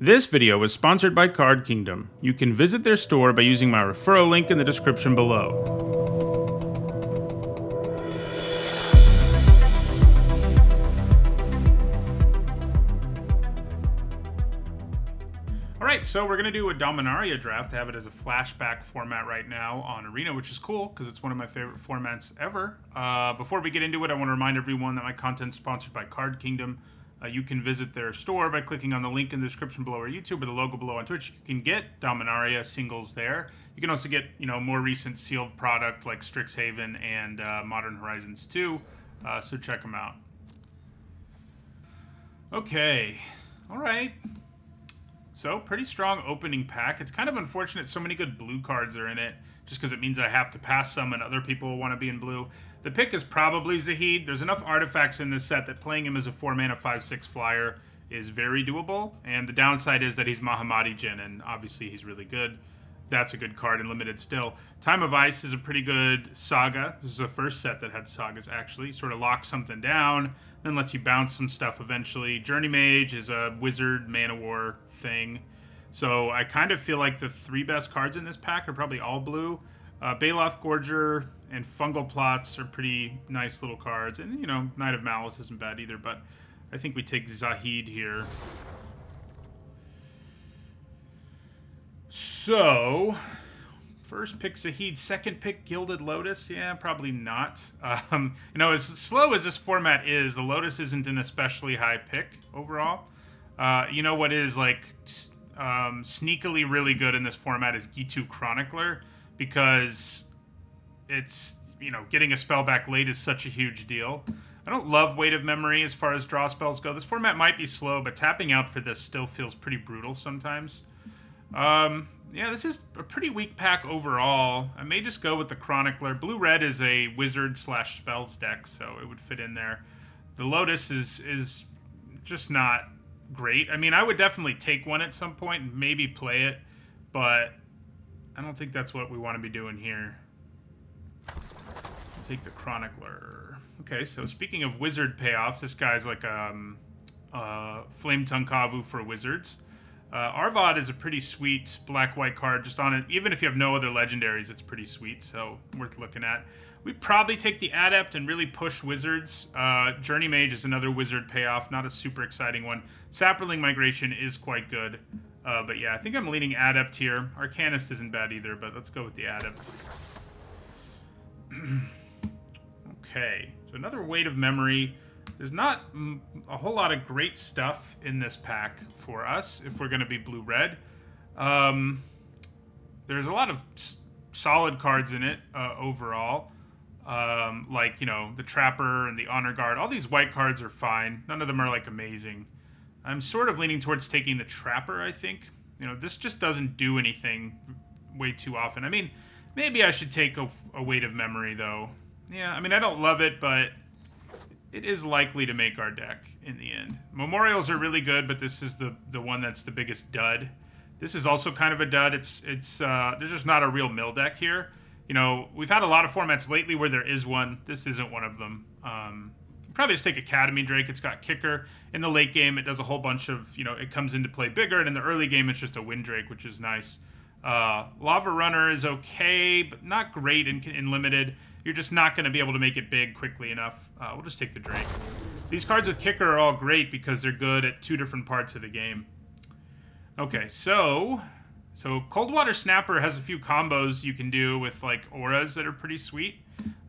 This video was sponsored by Card Kingdom. You can visit their store by using my referral link in the description below. Alright, so we're going to do a Dominaria draft. I have it as a flashback format right now on Arena, which is cool because it's one of my favorite formats ever. Before we get into it, I want to remind everyone that my content is sponsored by Card Kingdom. You can visit their store by clicking on the link in the description below or YouTube or the logo below on Twitch. You can get Dominaria singles there. You can also get, more recent sealed product like Strixhaven and Modern Horizons 2. So check them out. Okay. All right. So, pretty strong opening pack. It's kind of unfortunate so many good blue cards are in it, just because it means I have to pass some and other people will want to be in blue. The pick is probably Zahid. There's enough artifacts in this set that playing him as a 4-mana 5/6 flyer is very doable, and the downside is that he's Mahamadi Jin, and obviously he's really good. That's a good card in limited still. Time of Ice is a pretty good saga. This is the first set that had sagas, actually. Sort of locks something down, then lets you bounce some stuff eventually. Journey Mage is a wizard mana war thing. So I kind of feel like the three best cards in this pack are probably all blue. Baloth Gorger and Fungal Plots are pretty nice little cards. And, Knight of Malice isn't bad either, but I think we take Zahid here. So, first pick Zahid, second pick Gilded Lotus. Yeah, probably not. As slow as this format is, the Lotus isn't an especially high pick overall. What is sneakily really good in this format is Gitu Chronicler, because it's, getting a spell back late is such a huge deal. I don't love Weight of Memory as far as draw spells go. This format might be slow, but tapping out for this still feels pretty brutal sometimes. This is a pretty weak pack overall. I may just go with the Chronicler. Blue-red is a wizard/spells deck, so it would fit in there. The Lotus is just not great. I mean, I would definitely take one at some point and maybe play it, but I don't think that's what we want to be doing here. I'll take the Chronicler. Okay, so speaking of wizard payoffs, this guy's like Flame Tongue Kavu for wizards. Arvad is a pretty sweet black-white card just on it. Even if you have no other legendaries, it's pretty sweet, so worth looking at. We'd probably take the Adept and really push wizards. Journey Mage is another wizard payoff, not a super exciting one. Sapperling Migration is quite good. But yeah, I think I'm leaning Adept here. Arcanist isn't bad either, but let's go with the Adept. Okay, so another Weight of Memory. There's not a whole lot of great stuff in this pack for us if we're going to be blue-red. There's a lot of solid cards in it overall. The Trapper and the Honor Guard. All these white cards are fine. None of them are, amazing. I'm sort of leaning towards taking the Trapper, I think. This just doesn't do anything way too often. I mean, maybe I should take a Weight of Memory, though. Yeah, I mean, I don't love it, but it is likely to make our deck in the end. Memorials are really good, but this is the one that's the biggest dud. This is also kind of a dud. There's just not a real mill deck here. We've had a lot of formats lately where there is one. This isn't one of them. Probably just take Academy Drake. It's got Kicker. In the late game, it does a whole bunch of, it comes into play bigger. And in the early game, it's just a Wind Drake, which is nice. Lava Runner is okay, but not great in limited. You're just not going to be able to make it big quickly enough. We'll just take the Drake. These cards with Kicker are all great because they're good at two different parts of the game. Okay, so Coldwater Snapper has a few combos you can do with auras that are pretty sweet.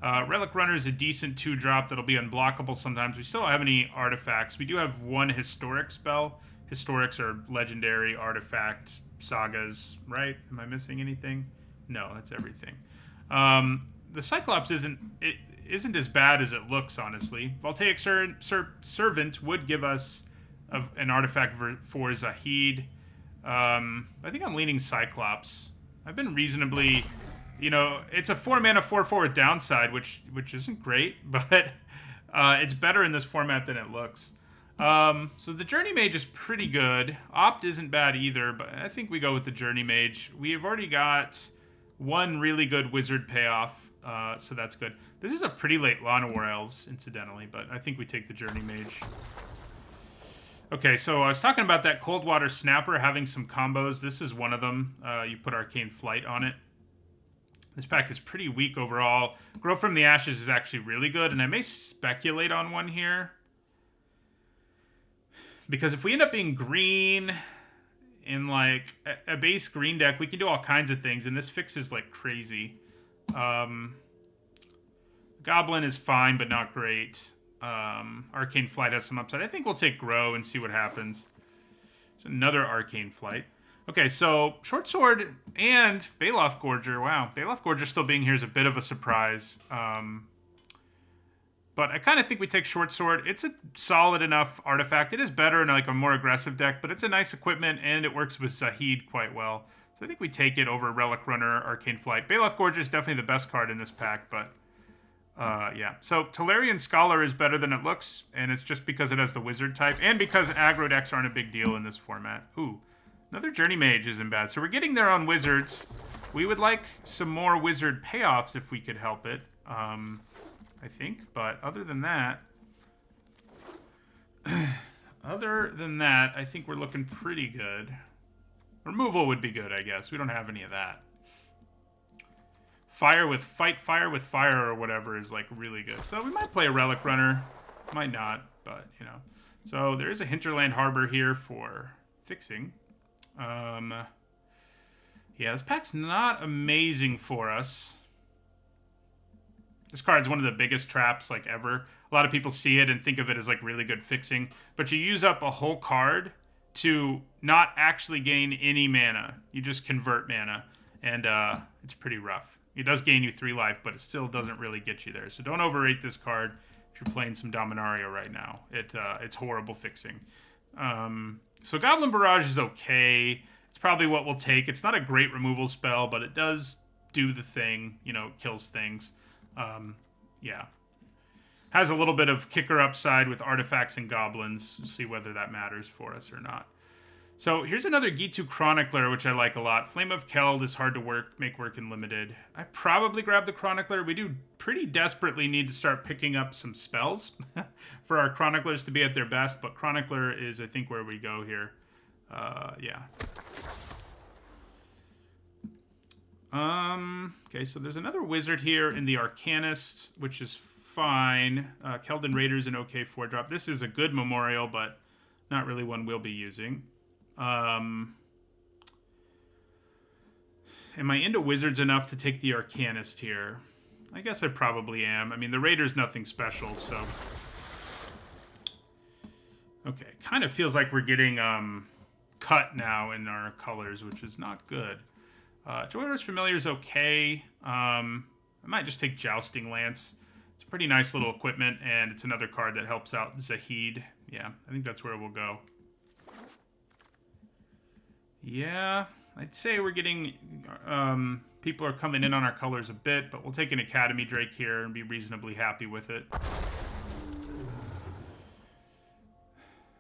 Relic Runner is a decent 2-drop that'll be unblockable sometimes. We still don't have any artifacts. We do have one Historic spell. Historics are legendary artifact sagas, right? Am I missing anything? No, that's everything. The Cyclops isn't as bad as it looks, honestly. Voltaic Servant would give us an artifact for Zahid. I think I'm leaning Cyclops. I've been reasonably, it's a 4-mana 4/4 with downside, which isn't great, but it's better in this format than it looks. So the Journey Mage is pretty good. Opt isn't bad either, but I think we go with the Journey Mage. We have already got one really good wizard payoff, so that's good. This is a pretty late Lawn of War Elves, incidentally, but I think we take the Journey Mage. Okay, so I was talking about that Cold Water Snapper having some combos. This is one of them. You put Arcane Flight on it. This pack is pretty weak overall. Grow from the Ashes is actually really good, and I may speculate on one here. Because if we end up being green in like a base green deck, we can do all kinds of things, and this fixes like crazy. Goblin is fine, but not great. Arcane Flight has some upside. I think we'll take Grow and see what happens. There's another Arcane Flight. Okay, so Short Sword and Baloth Gorger. Wow, Baloth Gorger still being here is a bit of a surprise. But I kind of think we take Short Sword. It's a solid enough artifact. It is better in like a more aggressive deck, but it's a nice equipment, and it works with Zahid quite well. So I think we take it over Relic Runner, Arcane Flight. Baloth Gorger is definitely the best card in this pack, but yeah. So Tolarian Scholar is better than it looks, and it's just because it has the Wizard type, and because aggro decks aren't a big deal in this format. Ooh, another Journey Mage isn't bad. So we're getting there on Wizards. We would like some more Wizard payoffs if we could help it. I think, but other than that, I think we're looking pretty good. Removal would be good, I guess. We don't have any of that. Fire with fire or whatever is like really good. So we might play a Relic Runner, might not, but you know. So there is a Hinterland Harbor here for fixing. Yeah, this pack's not amazing for us. This card's one of the biggest traps like ever. A lot of people see it and think of it as like really good fixing, but you use up a whole card to not actually gain any mana. You just convert mana, and it's pretty rough. It does gain you 3 life, but it still doesn't really get you there. So don't overrate this card if you're playing some Dominaria right now. It's horrible fixing. So Goblin Barrage is okay. It's probably what we'll take. It's not a great removal spell, but it does do the thing. You know, it kills things. Yeah. Has a little bit of kicker upside with artifacts and goblins. See whether that matters for us or not. So here's another Gitu Chronicler, which I like a lot. Flame of Keld is hard to make work in limited. I probably grab the Chronicler. We do pretty desperately need to start picking up some spells for our Chroniclers to be at their best, but Chronicler is, I think, where we go here. Yeah. Okay, so there's another Wizard here in the Arcanist, which is fine. Keldon Raider's an okay 4-drop. This is a good Memorial, but not really one we'll be using. Am I into Wizards enough to take the Arcanist here? I guess I probably am. I mean, the Raider's nothing special, so... Okay, kind of feels like we're getting cut now in our colors, which is not good. Joyrus Familiar is okay. I might just take Jousting Lance. It's a pretty nice little equipment, and it's another card that helps out Zahid. Yeah, I think that's where we'll go. Yeah, I'd say we're getting... people are coming in on our colors a bit, but we'll take an Academy Drake here and be reasonably happy with it.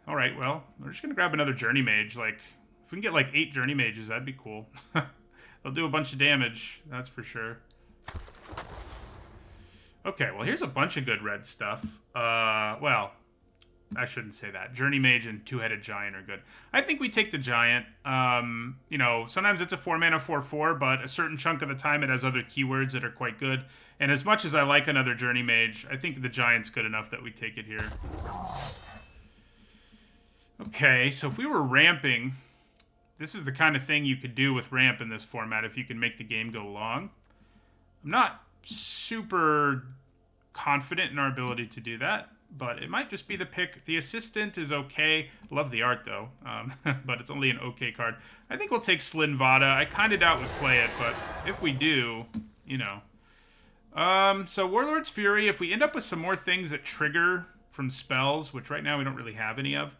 Alright, well, we're just going to grab another Journey Mage. Like, if we can get like 8 Journey Mages, that'd be cool. They'll do a bunch of damage, that's for sure. Okay, well, here's a bunch of good red stuff. Well, I shouldn't say that. Journey Mage and Two-Headed Giant are good. I think we take the Giant. You know, sometimes it's a 4-mana 4/4, but a certain chunk of the time it has other keywords that are quite good. And as much as I like another Journey Mage, I think the Giant's good enough that we take it here. Okay, so if we were ramping... This is the kind of thing you could do with ramp in this format if you can make the game go long. I'm not super confident in our ability to do that, but it might just be the pick. The Assistant is okay. Love the art, though, but it's only an okay card. I think we'll take Slinvada. I kind of doubt we'll play it, but if we do, you know. So Warlord's Fury, if we end up with some more things that trigger from spells, which right now we don't really have any of,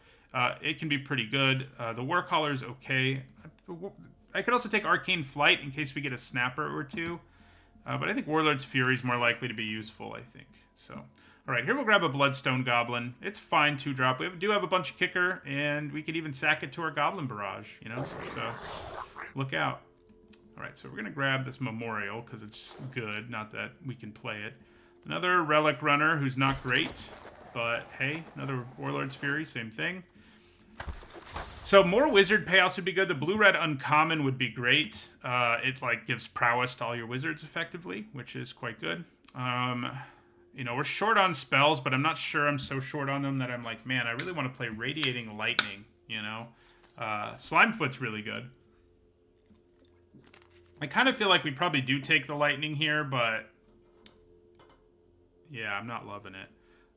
it can be pretty good. The Warcaller is okay. I could also take Arcane Flight in case we get a Snapper or two. But I think Warlord's Fury is more likely to be useful, I think. So, all right, here we'll grab a Bloodstone Goblin. It's fine, 2-drop. We do have a bunch of kicker, and we could even sack it to our Goblin Barrage, you know? So, look out. All right, so we're going to grab this Memorial because it's good, not that we can play it. Another Relic Runner who's not great, but hey, another Warlord's Fury, same thing. So more wizard payoffs would be good. The blue-red uncommon would be great. It like gives prowess to all your wizards effectively, which is quite good. You know, we're short on spells, but I'm not sure I'm so short on them that I'm like, man, I really want to play Radiating Lightning, you know? Slimefoot's really good. I kind of feel like we probably do take the Lightning here, but yeah, I'm not loving it.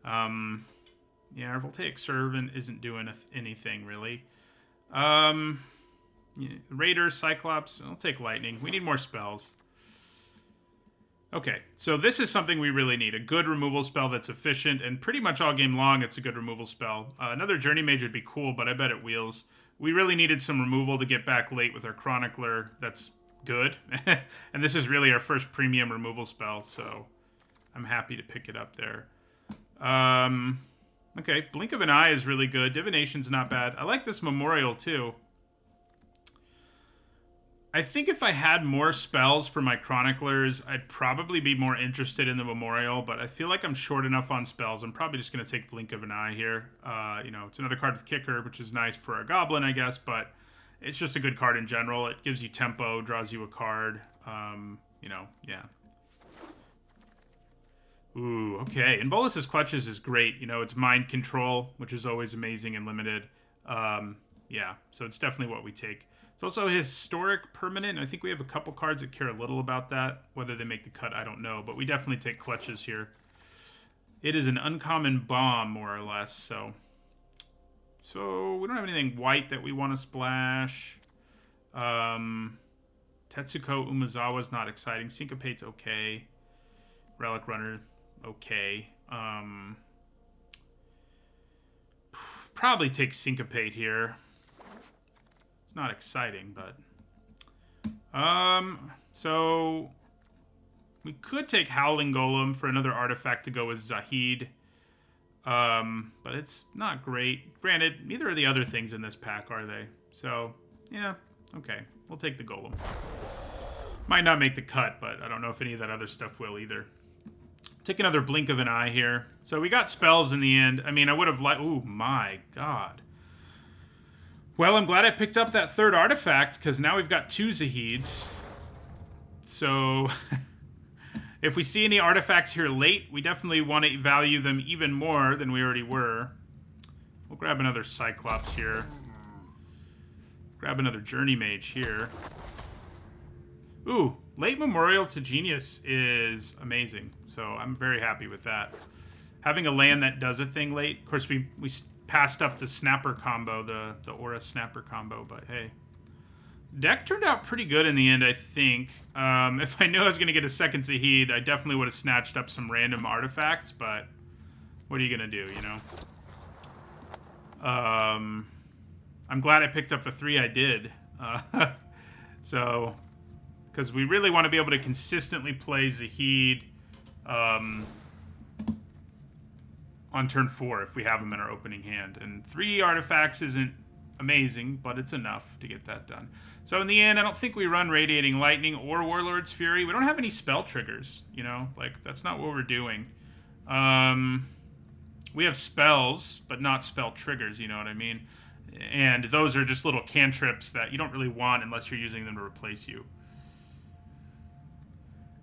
Yeah, our Voltaic Servant isn't doing anything, really. Yeah, Raider, Cyclops, I'll take Lightning. We need more spells. Okay, so this is something we really need. A good removal spell that's efficient, and pretty much all game long it's a good removal spell. Another Journey Mage would be cool, but I bet it wheels. We really needed some removal to get back late with our Chronicler. That's good. And this is really our first premium removal spell, so I'm happy to pick it up there. Okay, Blink of an Eye is really good. Divination's not bad. I like this Memorial, too. I think if I had more spells for my Chroniclers, I'd probably be more interested in the Memorial, but I feel like I'm short enough on spells. I'm probably just going to take Blink of an Eye here. You know, it's another card with Kicker, which is nice for a Goblin, I guess, but it's just a good card in general. It gives you tempo, draws you a card. You know, yeah. Ooh, okay. And Bolus's Clutches is great. You know, it's mind control, which is always amazing and limited. Yeah, so it's definitely what we take. It's also a historic permanent. I think we have a couple cards that care a little about that. Whether they make the cut, I don't know. But we definitely take Clutches here. It is an uncommon bomb, more or less. So we don't have anything white that we want to splash. Tetsuko Umezawa's not exciting. Syncopate's okay. Relic Runner, okay. Probably take Syncopate here. It's not exciting, but... So... We could take Howling Golem for another artifact to go with Zahid. But it's not great. Granted, neither of the other things in this pack are they. So, yeah, okay. We'll take the Golem. Might not make the cut, but I don't know if any of that other stuff will either. Take another Blink of an Eye here. So we got spells in the end. I mean, I would have liked... Ooh, my God. Well, I'm glad I picked up that third artifact, because now we've got 2 Zahids. So... if we see any artifacts here late, we definitely want to value them even more than we already were. We'll grab another Cyclops here. Grab another Journey Mage here. Ooh, late Memorial to Genius is amazing. So I'm very happy with that. Having a land that does a thing late. Of course, we passed up the Snapper combo, the Aura Snapper combo, but hey. Deck turned out pretty good in the end, I think. If I knew I was going to get a second Zahid, I definitely would have snatched up some random artifacts, but what are you going to do, you know? I'm glad I picked up the 3 I did. So, because we really want to be able to consistently play Zahid on turn 4 if we have them in our opening hand. And 3 artifacts isn't amazing, but it's enough to get that done. So in the end, I don't think we run Radiating Lightning or Warlord's Fury. We don't have any spell triggers, you know? Like, that's not what we're doing. We have spells, but not spell triggers, you know what I mean? And those are just little cantrips that you don't really want unless you're using them to replace you.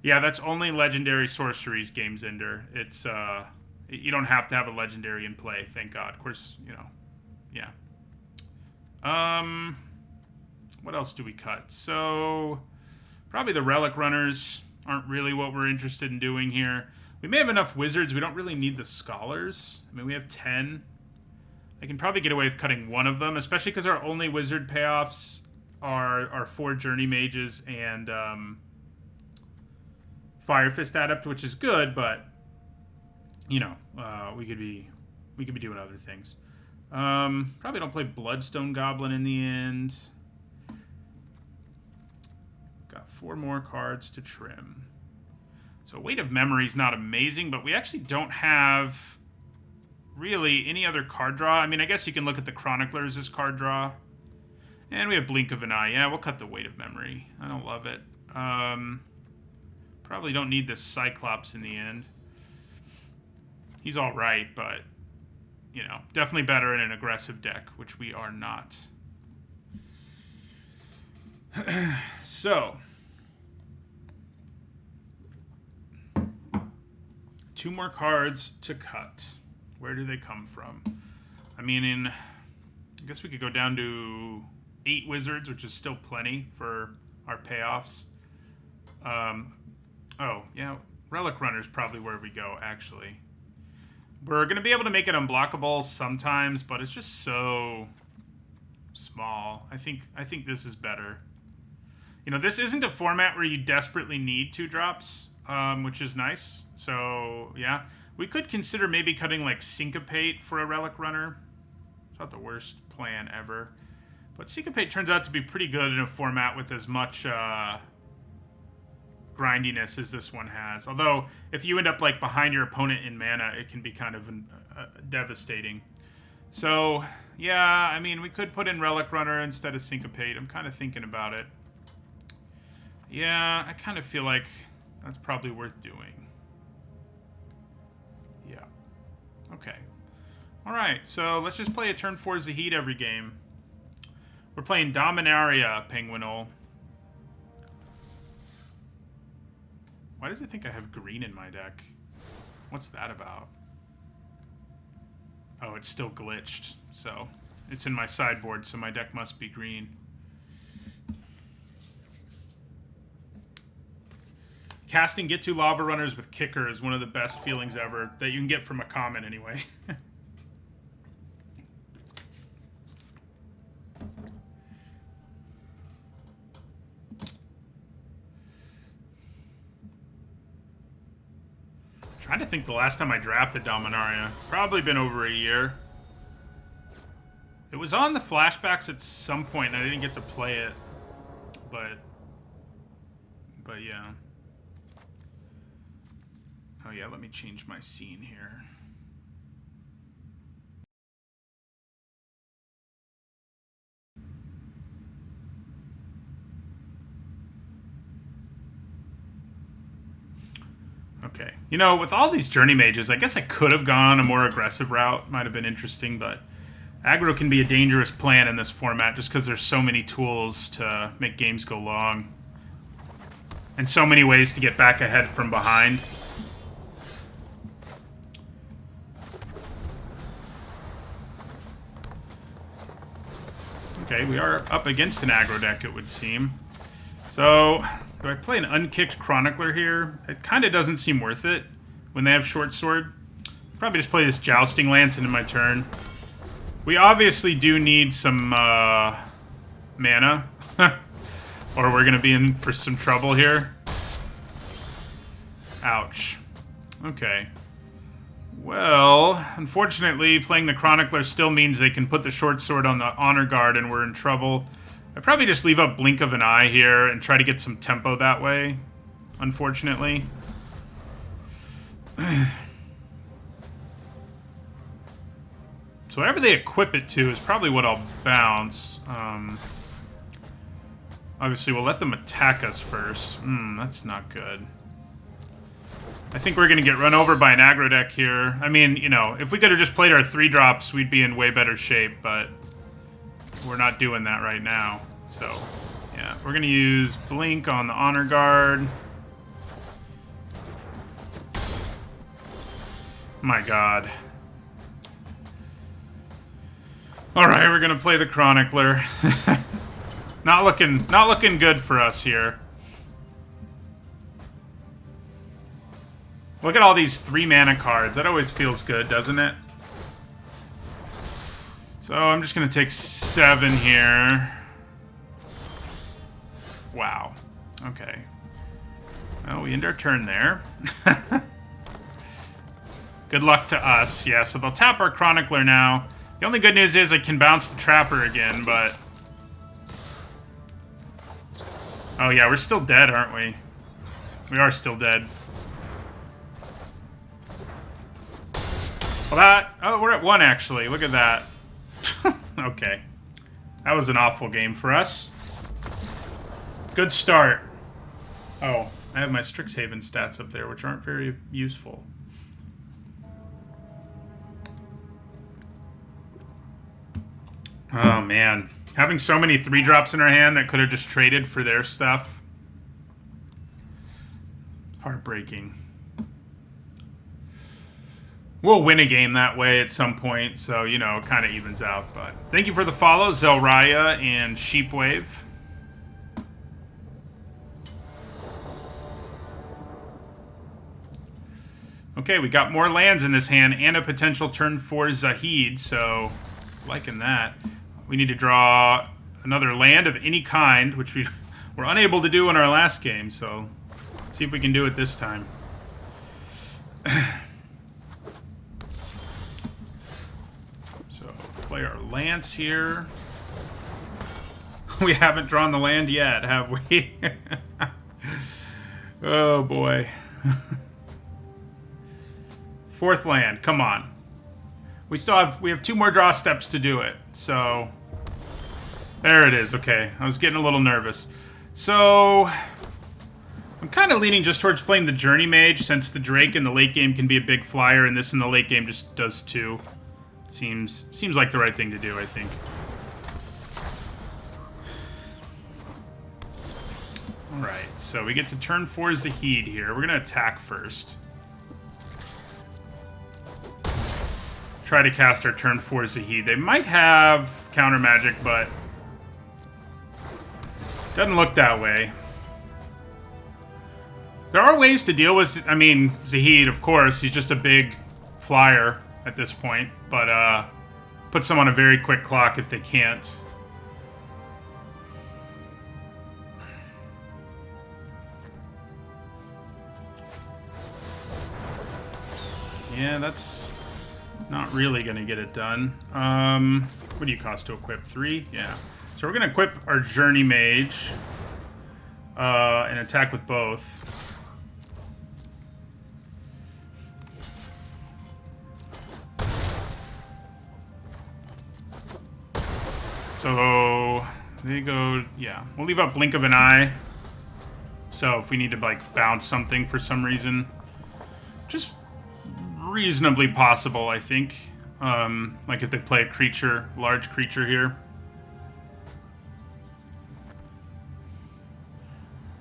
Yeah, that's only Legendary Sorceries, Games Ender. It's, you don't have to have a Legendary in play, thank God. Of course, you know, yeah. What else do we cut? So, probably the Relic Runners aren't really what we're interested in doing here. We may have enough Wizards. We don't really need the Scholars. I mean, we have 10. I can probably get away with cutting one of them, especially because our only Wizard payoffs are 4 Journey Mages and Fire Fist Adept, which is good, but, you know, we could be doing other things. Probably don't play Bloodstone Goblin in the end. Got 4 more cards to trim. So Weight of Memory is not amazing, but we actually don't have really any other card draw. I mean, I guess you can look at the Chroniclers as card draw. And we have Blink of an Eye. Yeah, we'll cut the Weight of Memory. I don't love it. Probably don't need this Cyclops in the end. He's all right, but you know, definitely better in an aggressive deck, which we are not. So, 2 more cards to cut. Where do they come from? I mean, I guess we could go down to 8 wizards, which is still plenty for our payoffs. Oh, yeah, Relic Runner is probably where we go, actually. We're going to be able to make it unblockable sometimes, but it's just so small. I think this is better. You know, this isn't a format where you desperately need 2 drops, which is nice. So, yeah. We could consider maybe cutting, like, Syncopate for a Relic Runner. It's not the worst plan ever. But Syncopate turns out to be pretty good in a format with as much grindiness as this one has. Although, if you end up, like, behind your opponent in mana, it can be kind of devastating. So, yeah, I mean, we could put in Relic Runner instead of Syncopate. I'm kind of thinking about it. Yeah, I kind of feel like that's probably worth doing. Yeah. Okay. All right, so let's just play a turn 4 Zahid every game. We're playing Dominaria, Penguinol. Why does it think I have green in my deck? What's that about? Oh, it's still glitched, so it's in my sideboard, so my deck must be green. Casting Get 2 Lava Runners with Kicker is one of the best feelings ever, that you can get from a common anyway. Trying to think the last time I drafted Dominaria. Probably been over a year. It was on the flashbacks at some point, and I didn't get to play it. But yeah. Oh yeah, let me change my scene here. Okay. You know, with all these Journey Mages, I guess I could have gone a more aggressive route. Might have been interesting, but aggro can be a dangerous plan in this format just because there's so many tools to make games go long. And so many ways to get back ahead from behind. Okay, we are up against an aggro deck, it would seem. So, do I play an unkicked Chronicler here? It kind of doesn't seem worth it when they have Short Sword. Probably just play this Jousting Lance into my turn. We obviously do need some mana. Or we're going to be in for some trouble here. Ouch. Okay. Well, unfortunately, playing the Chronicler still means they can put the Short Sword on the Honor Guard and we're in trouble. I'd probably just leave up Blink of an Eye here and try to get some tempo that way, unfortunately. So whatever they equip it to is probably what I'll bounce. Obviously, we'll let them attack us first. That's not good. I think we're going to get run over by an aggro deck here. I mean, you know, if we could have just played our 3-drops, we'd be in way better shape, but we're not doing that right now. So, yeah, we're going to use Blink on the Honor Guard. My god. Alright, we're going to play the Chronicler. Not looking good for us here. Look at all these 3-mana cards. That always feels good, doesn't it? So I'm just going to take 7 here. Wow. Okay. Well, we end our turn there. Good luck to us. Yeah, so they'll tap our Chronicler now. The only good news is I can bounce the Trapper again, but... Oh yeah, we're still dead, aren't we? We are still dead. Well, that... Oh, we're at 1, actually. Look at that. Okay. That was an awful game for us. Good start. Oh, I have my Strixhaven stats up there, which aren't very useful. Oh, man. Having so many 3-drops in our hand that could have just traded for their stuff. Heartbreaking. We'll win a game that way at some point, so, you know, it kind of evens out. But thank you for the follow, Zelraya and Sheepwave. Okay, we got more lands in this hand and a potential turn for Zahid, so liking that. We need to draw another land of any kind, which we were unable to do in our last game, so let's see if we can do it this time. So, play our Lance here. We haven't drawn the land yet, have we? Oh, boy. 4th land, come on. We have 2 more draw steps to do it, so there it is. Okay, I was getting a little nervous. So I'm kind of leaning just towards playing the Journey Mage, since the Drake in the late game can be a big flyer, and this in the late game just does too. Seems like the right thing to do, I think. All right, so we get to turn 4 Zahid here. We're gonna attack first. Try to cast our turn 4 Zahid. They might have counter magic, but doesn't look that way. There are ways to deal with, I mean, Zahid, of course. He's just a big flyer at this point, but puts them on a very quick clock if they can't. Yeah, that's not really going to get it done. What do you cost to equip? 3? Yeah. So we're going to equip our Journey Mage and attack with both. So they go, yeah. We'll leave up Blink of an Eye. So if we need to like bounce something for some reason, just reasonably possible, I think. Like if they play a creature, large creature here.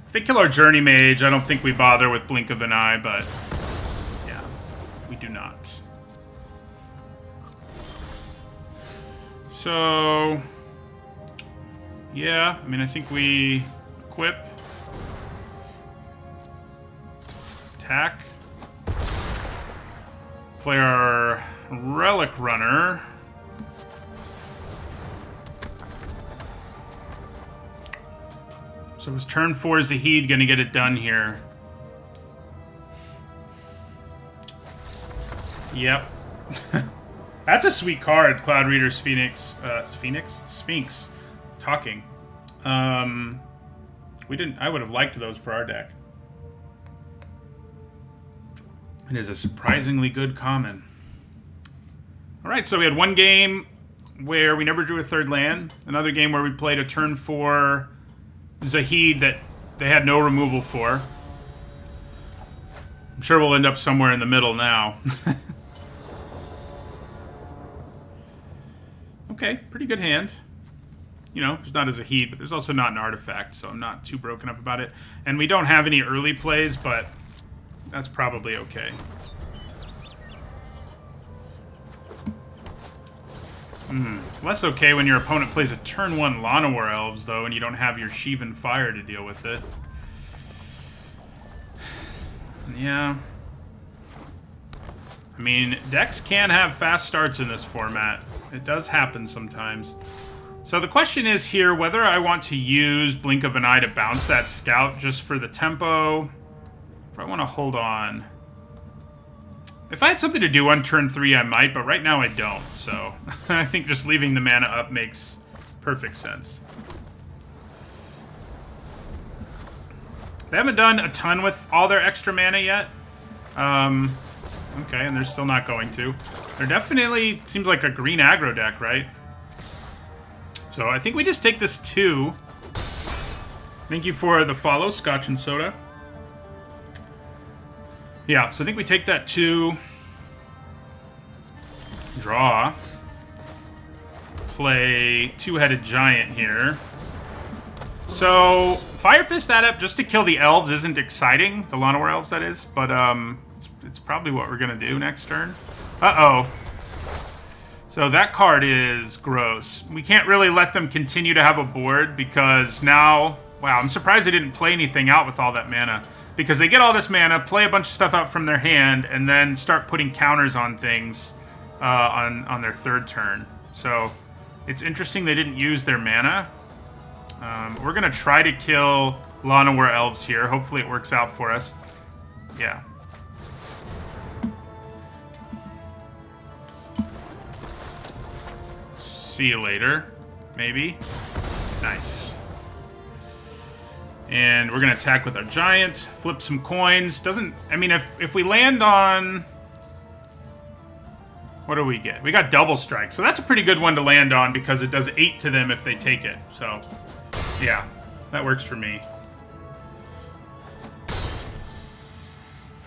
If they kill our Journey Mage, I don't think we bother with Blink of an Eye, but yeah, we do not. So yeah, I mean, I think we equip, attack, play our Relic Runner. So it was turn 4 Zahid gonna get it done here. Yep. That's a sweet card, Cloud Reader's Phoenix. Sphinx. Talking. We didn't. I would have liked those for our deck. It is a surprisingly good common. Alright, so we had one game where we never drew a 3rd land. Another game where we played a turn 4 Zahid that they had no removal for. I'm sure we'll end up somewhere in the middle now. Okay, pretty good hand. You know, there's not a Zahid, but there's also not an artifact, so I'm not too broken up about it. And we don't have any early plays, but that's probably okay. Less okay when your opponent plays a turn 1 Llanowar Elves, though, and you don't have your Sheevan Fire to deal with it. Yeah. I mean, decks can have fast starts in this format. It does happen sometimes. So the question is here whether I want to use Blink of an Eye to bounce that Scout just for the tempo, or I want to hold on. If I had something to do on turn 3, I might, but right now I don't, so I think just leaving the mana up makes perfect sense. They haven't done a ton with all their extra mana yet. Okay, and they're still not going to. They're definitely, seems like a green aggro deck, right? So I think we just take this 2. Thank you for the follow, Scotch and Soda. Yeah, so I think we take that 2. Draw. play Two-Headed Giant here. So, Fire Fist Adept just to kill the elves isn't exciting. The Llanowar elves, that is. But it's probably what we're going to do next turn. Uh-oh. So that card is gross. We can't really let them continue to have a board because now... Wow, I'm surprised they didn't play anything out with all that mana. Because they get all this mana, play a bunch of stuff out from their hand, and then start putting counters on things on their third turn. So it's interesting they didn't use their mana. We're going to try to kill Llanowar elves here. Hopefully it works out for us. Yeah. See you later. Maybe. Nice. And we're going to attack with our giant. Flip some coins. Doesn't... I mean, if we land on... What do we get? We got double strike. So that's a pretty good one to land on because it does 8 to them if they take it. So, yeah. That works for me.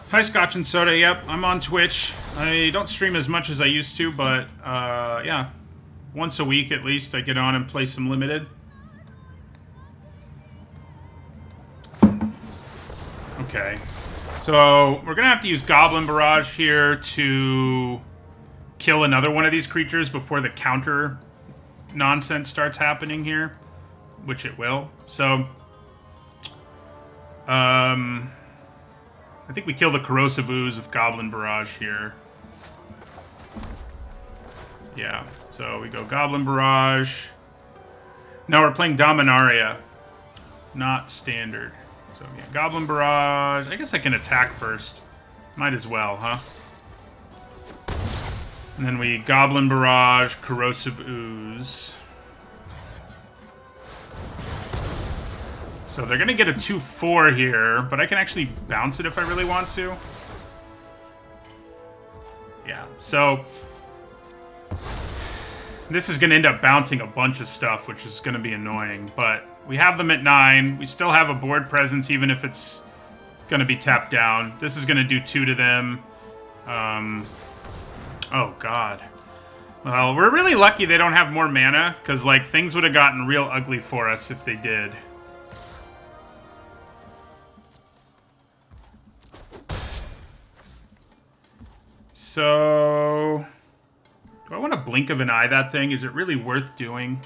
Hi, Scotch and Soda. Yep, I'm on Twitch. I don't stream as much as I used to, but, yeah. Once a week, at least, I get on and play some Limited. Okay. So, we're going to have to use Goblin Barrage here to kill another one of these creatures before the counter nonsense starts happening here. Which it will. So, I think we kill the Corrosive Ooze with Goblin Barrage here. Yeah. So we go Goblin Barrage. Now we're playing Dominaria. Not standard. So yeah, Goblin Barrage. I guess I can attack first. Might as well, huh? And then we Goblin Barrage, Corrosive Ooze. So they're going to get a 2/4 here, but I can actually bounce it if I really want to. Yeah, so this is going to end up bouncing a bunch of stuff, which is going to be annoying. But we have them at 9. We still have a board presence, even if it's going to be tapped down. This is going to do 2 to them. Oh, God. Well, we're really lucky they don't have more mana, because, like, things would have gotten real ugly for us if they did. So, do I want to blink of an eye that thing? Is it really worth doing?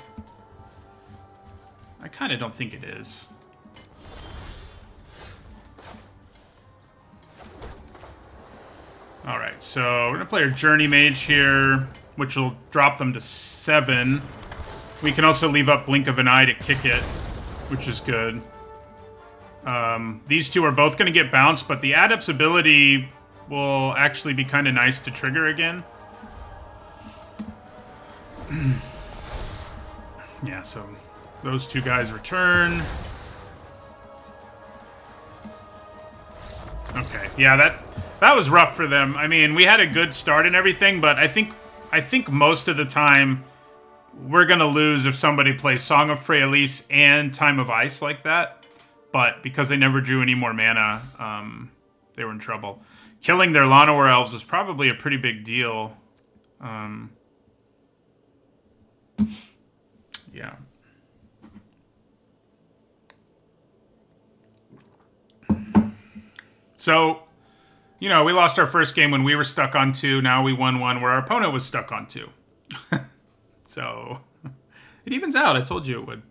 I kind of don't think it is. Alright, so we're going to play our Journey Mage here, which will drop them to 7. We can also leave up Blink of an Eye to kick it, which is good. These two are both going to get bounced, but the Adept's ability will actually be kind of nice to trigger again. Yeah, so those two guys return. Okay, yeah, that was rough for them. I mean, we had a good start and everything, but I think most of the time we're gonna lose if somebody plays Song of Freyalise and Time of Ice like that. But because they never drew any more mana, they were in trouble. Killing their Llanowar elves was probably a pretty big deal. Yeah. So, you know, we lost our first game when we were stuck on 2. Now we won one where our opponent was stuck on 2. So, it evens out. I told you it would.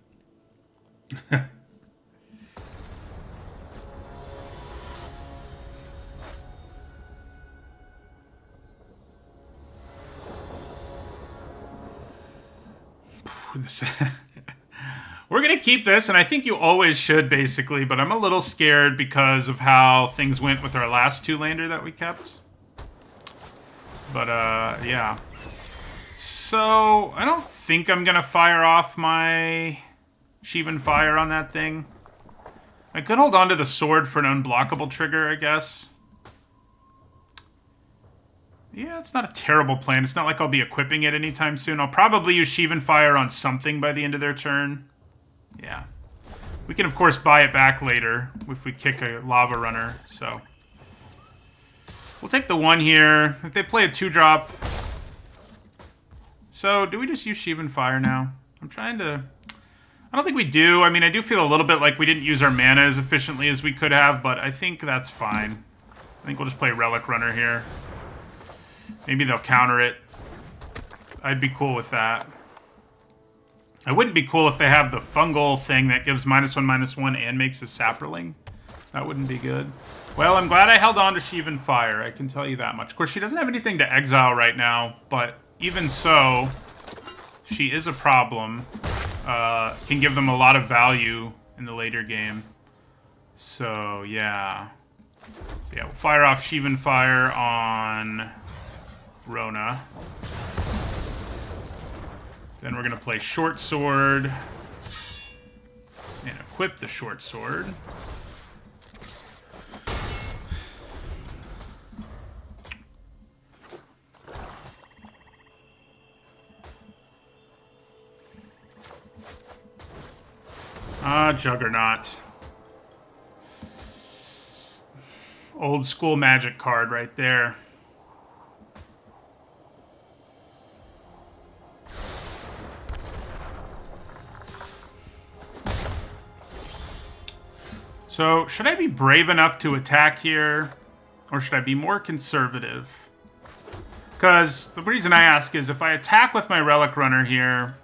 We're going to keep this, and I think you always should, basically, but I'm a little scared because of how things went with our last 2-lander that we kept. But, yeah. So, I don't think I'm going to fire off my Sheevan Fire on that thing. I could hold on to the sword for an unblockable trigger, I guess. Yeah, it's not a terrible plan. It's not like I'll be equipping it anytime soon. I'll probably use Sheevan Fire on something by the end of their turn. Yeah. We can, of course, buy it back later if we kick a Lava Runner, so. We'll take the 1 here. If they play a 2-drop, So, do we just use Shivan Fire now? I'm trying to... I don't think we do. I mean, I do feel a little bit like we didn't use our mana as efficiently as we could have, but I think that's fine. I think we'll just play Relic Runner here. Maybe they'll counter it. I'd be cool with that. I wouldn't be cool if they have the fungal thing that gives -1/-1 and makes a Saproling. That wouldn't be good. Well, I'm glad I held on to Shivan Fire. I can tell you that much. Of course, she doesn't have anything to exile right now, but even so, she is a problem. Can give them a lot of value in the later game. So, yeah. So, yeah, we'll fire off Shivan Fire on Rona. Then we're going to play Short Sword. And equip the Short Sword. Juggernaut. Old school Magic card right there. So, should I be brave enough to attack here? Or should I be more conservative? Because the reason I ask is if I attack with my Relic Runner here...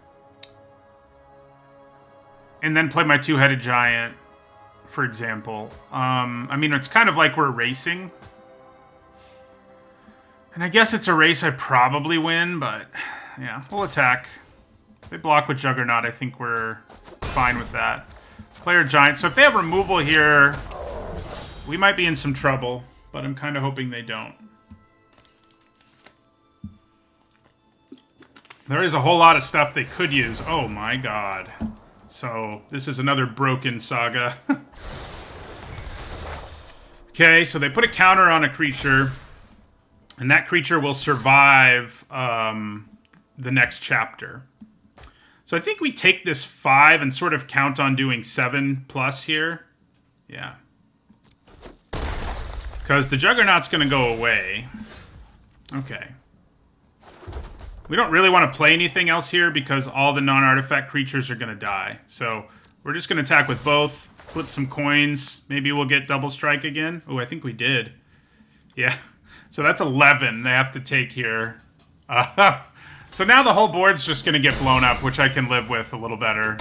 and then play my two-headed giant, for example. I mean, it's kind of like we're racing. And I guess it's a race I probably win, but yeah, we'll attack. If they block with Juggernaut, I think we're fine with that. Player giant. So if they have removal here, we might be in some trouble, but I'm kind of hoping they don't. There is a whole lot of stuff they could use. Oh my god. So, this is another broken saga. Okay, so they put a counter on a creature, and that creature will survive the next chapter. So I think we take this 5 and sort of count on doing 7+ here. Yeah. Because the Juggernaut's going to go away. Okay. We don't really want to play anything else here because all the non-artifact creatures are going to die. So we're just going to attack with both, flip some coins. Maybe we'll get double strike again. Oh, I think we did. Yeah. So that's 11 they have to take here. So now the whole board's just going to get blown up, which I can live with a little better.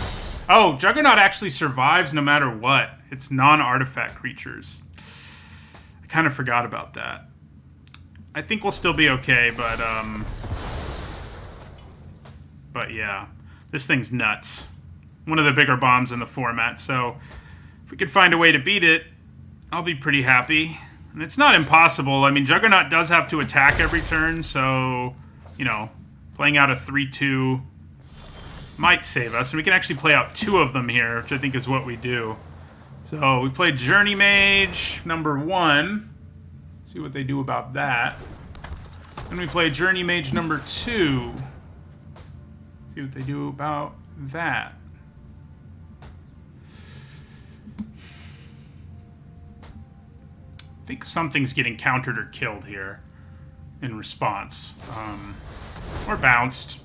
Oh, Juggernaut actually survives no matter what. It's non-artifact creatures. I kind of forgot about that. I think we'll still be okay, but yeah, this thing's nuts. One of the bigger bombs in the format, so if we could find a way to beat it, I'll be pretty happy. And it's not impossible. I mean, Juggernaut does have to attack every turn, so, you know, playing out a 3/2 might save us. And we can actually play out 2 of them here, which I think is what we do. So we played Journey Mage number 1. See what they do about that. Then we play Journey Mage number 2. See what they do about that. I think something's getting countered or killed here in response. Or bounced.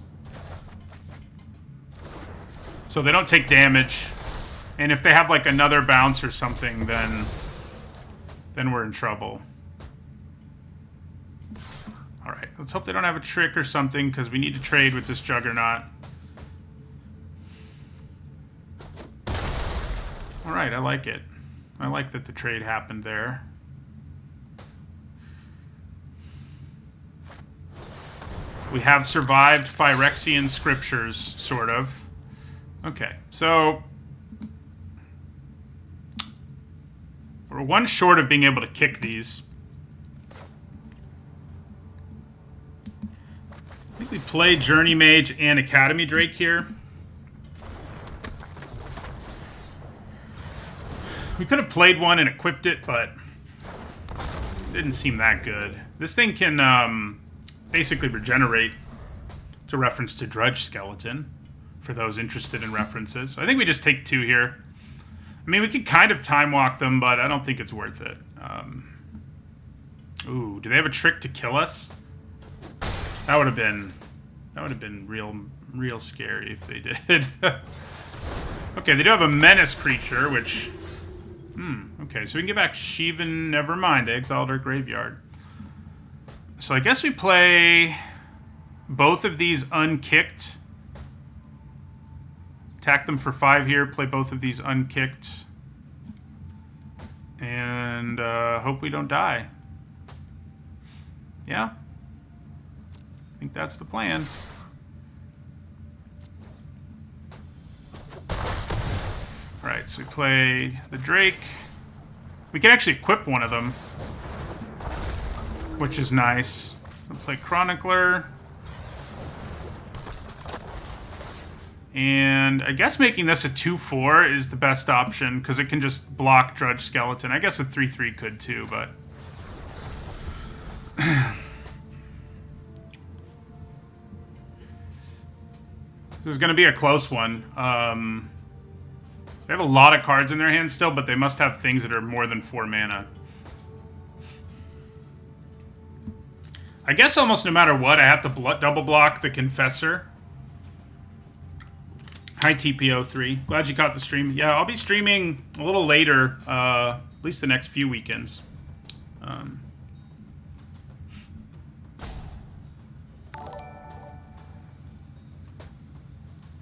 So they don't take damage. And if they have like another bounce or something, then we're in trouble. Alright, let's hope they don't have a trick or something, because we need to trade with this Juggernaut. Alright, I like it. I like that the trade happened there. We have survived Phyrexian scriptures, sort of. Okay, so we're one short of being able to kick these. I think we play Journey Mage and Academy Drake here. We could have played one and equipped it, but it didn't seem that good. This thing can basically regenerate. It's a reference to Drudge Skeleton, for those interested in references. So I think we just take 2 here. I mean, we could kind of time walk them, but I don't think it's worth it. Ooh, do they have a trick to kill us? That would have been That would have been real scary if they did. Okay, they do have a menace creature, which... okay, so we can get back Shivan. Never mind, they exiled our graveyard. So I guess we play both of these unkicked. Attack them for 5 here, play both of these unkicked. And hope we don't die. Yeah. I think that's the plan. Alright, so we play the Drake. We can actually equip one of them, which is nice. We'll play Chronicler. And I guess making this a 2/4 is the best option, because it can just block Drudge Skeleton. I guess a 3/3 could too, but... This is going to be a close one. They have a lot of cards in their hand still, but they must have things that are more than 4 mana. I guess almost no matter what, I have to double block the Confessor. Hi, TPO3. Glad you caught the stream. Yeah, I'll be streaming a little later, at least the next few weekends.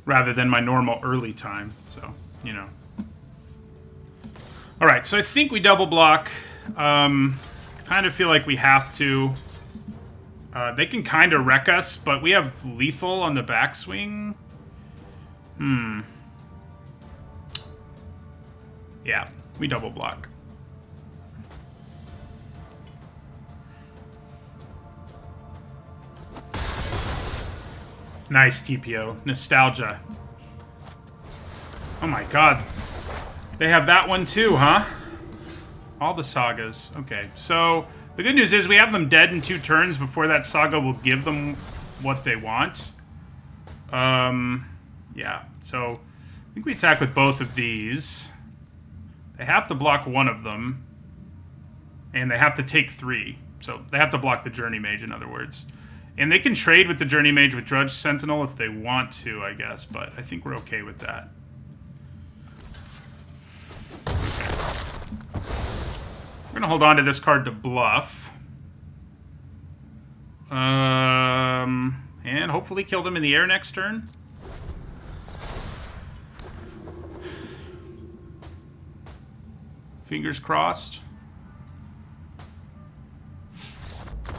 Rather than my normal early time, so, you know. Alright, so I think we double block. Kind of feel like we have to. They can kind of wreck us, but we have lethal on the backswing. Yeah, we double block. Nice, TPO. Nostalgia. Oh my god. They have that one too, huh? All the sagas. Okay, so the good news is we have them dead in 2 turns before that saga will give them what they want. Yeah, so I think we attack with both of these. They have to block one of them. And they have to take 3. So they have to block the Journey Mage, in other words. And they can trade with the Journey Mage with Drudge Sentinel if they want to, I guess. But I think we're okay with that. We're going to hold on to this card to bluff. And hopefully kill them in the air next turn. Fingers crossed.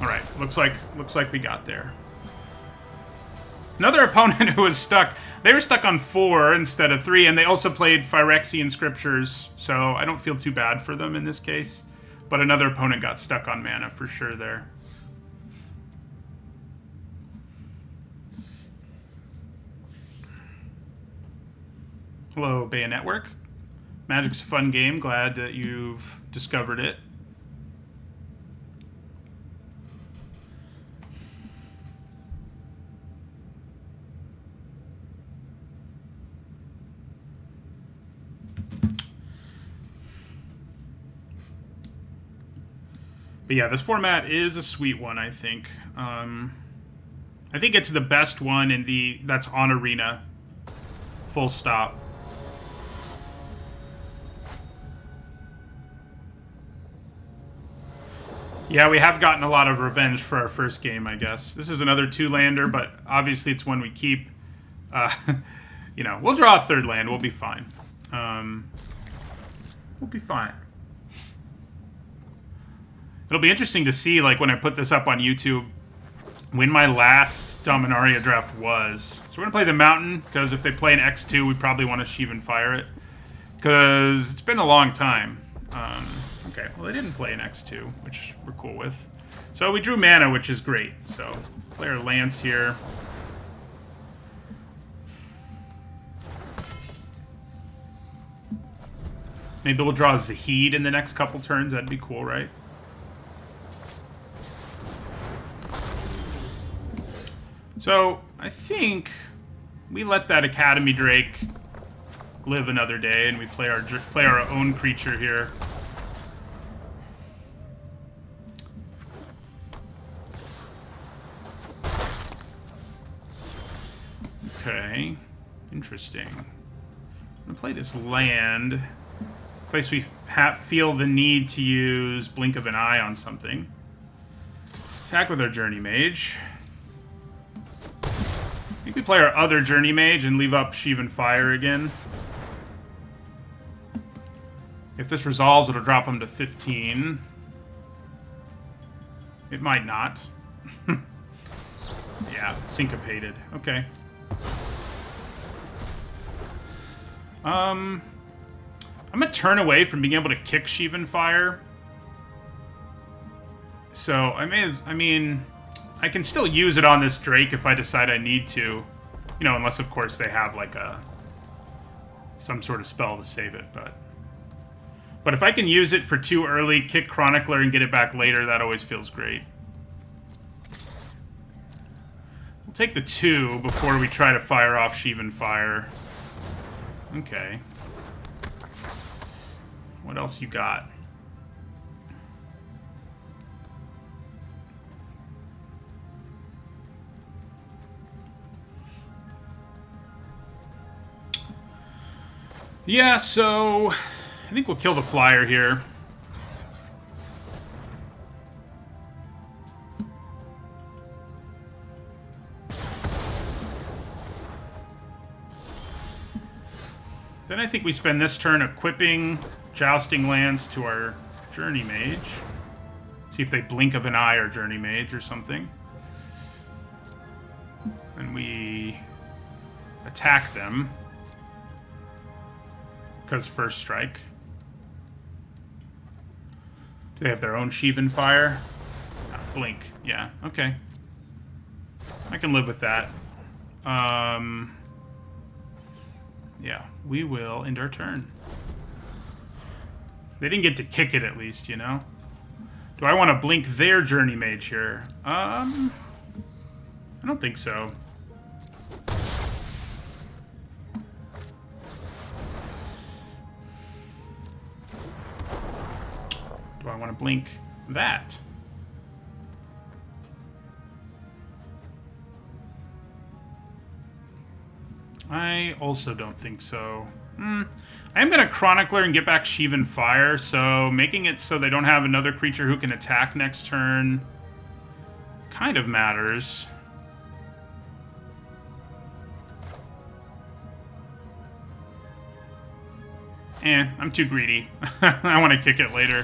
All right, looks like we got there. Another opponent who was stuck. They were stuck on 4 instead of 3, and they also played Phyrexian Scriptures, so I don't feel too bad for them in this case. But another opponent got stuck on mana for sure there. Hello, Bay Network. Magic's a fun game. Glad that you've discovered it. But yeah, this format is a sweet one, I think. I think it's the best one in that's on Arena. Full stop. Yeah, we have gotten a lot of revenge for our first game, I guess. This is another 2-lander, but obviously it's one we keep. You know, we'll draw a 3rd land. We'll be fine. We'll be fine. It'll be interesting to see, like, when I put this up on YouTube, when my last Dominaria draft was. So we're going to play the Mountain, because if they play an X2, we probably want to Shivan Fire it. Because it's been a long time. Okay, well, they didn't play an X2, which we're cool with. So we drew mana, which is great. So play our Lance here. Maybe we'll draw Zahid in the next couple turns. That'd be cool, right? So I think we let that Academy Drake live another day, and we play our own creature here. Okay. Interesting. I'm gonna play this land. Place we feel the need to use Blink of an Eye on something. Attack with our Journey Mage. I think we play our other Journey Mage and leave up Sheevan Fire again. If this resolves, it'll drop him to 15. It might not. Yeah, syncopated. Okay. I'm a turn away from being able to kick Sheevan Fire. So I mean, I can still use it on this Drake if I decide I need to. You know, unless of course they have like some sort of spell to save it, but if I can use it for too early, kick Chronicler and get it back later, that always feels great. We'll take the 2 before we try to fire off Sheevan Fire. Okay. What else you got? Yeah, so I think we'll kill the flyer here. Then I think we spend this turn equipping Jousting Lands to our Journey Mage. See if they Blink of an Eye or Journey Mage or something. And we attack them. Because first strike. Do they have their own Sheevan Fire? Ah, Blink. Yeah, okay. I can live with that. Yeah, we will end our turn. They didn't get to kick it at least, you know? Do I want to Blink their Journey Mage here? I don't think so. Do I want to Blink that? I also don't think so. I am going to Chronicler and get back Sheevan Fire, so making it so they don't have another creature who can attack next turn kind of matters. I'm too greedy. I want to kick it later.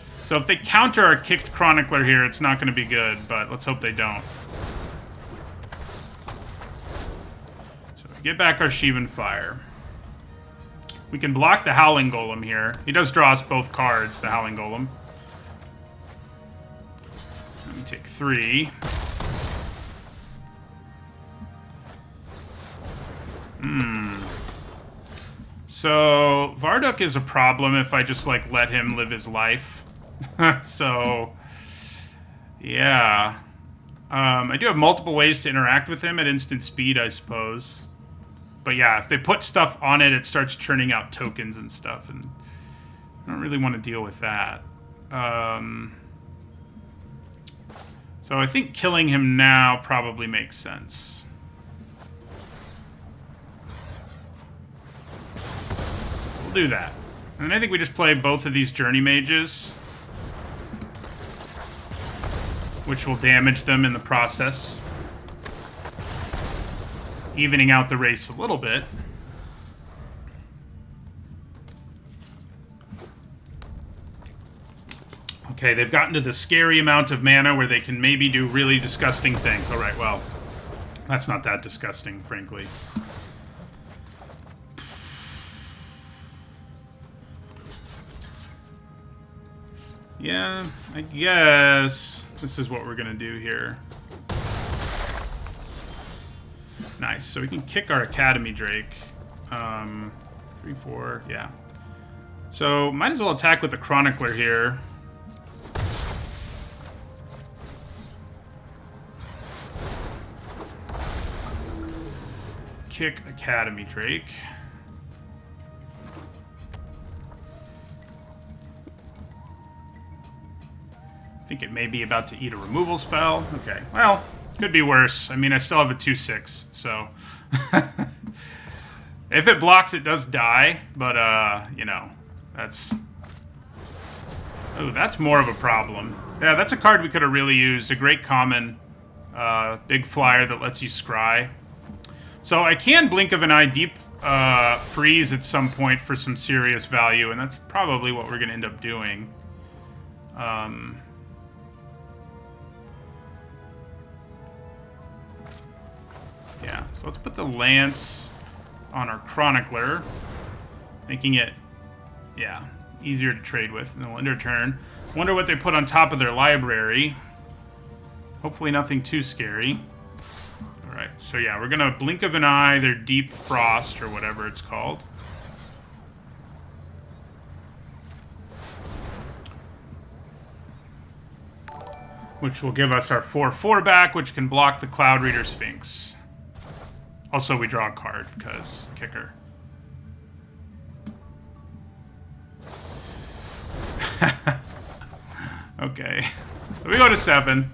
So if they counter our kicked Chronicler here, it's not going to be good, but let's hope they don't. So get back our Sheevan Fire. We can block the Howling Golem here. He does draw us both cards, the Howling Golem. Let me take 3. So Varduk is a problem if I just like let him live his life. So yeah. I do have multiple ways to interact with him at instant speed, I suppose. But yeah, if they put stuff on it, it starts churning out tokens and stuff, and I don't really want to deal with that. So I think killing him now probably makes sense. We'll do that. And then I think we just play both of these Journey Mages, which will damage them in the process, evening out the race a little bit. Okay, they've gotten to the scary amount of mana where they can maybe do really disgusting things. All right, well, that's not that disgusting, frankly. Yeah, I guess this is what we're gonna do here. Nice, so we can kick our Academy Drake. 3, 4, yeah. So, might as well attack with the Chronicler here. Kick Academy Drake. I think it may be about to eat a removal spell. Okay, well, Could be worse. I mean, I still have a 2/6, so... If it blocks, it does die, but, you know, that's... Oh, that's more of a problem. Yeah, that's a card we could have really used. A great common, big flyer that lets you scry. So I can Blink of an Eye deep freeze at some point for some serious value, and that's probably what we're going to end up doing. Yeah, so let's put the Lance on our Chronicler, making it, yeah, easier to trade with. And they'll end their turn. Wonder what they put on top of their library. Hopefully nothing too scary. Alright, so yeah, we're gonna Blink of an Eye, their Deep Frost, or whatever it's called. Which will give us our 4/4 back, which can block the Cloud Reader Sphinx. Also, we draw a card, because kicker. Okay. So we go to 7.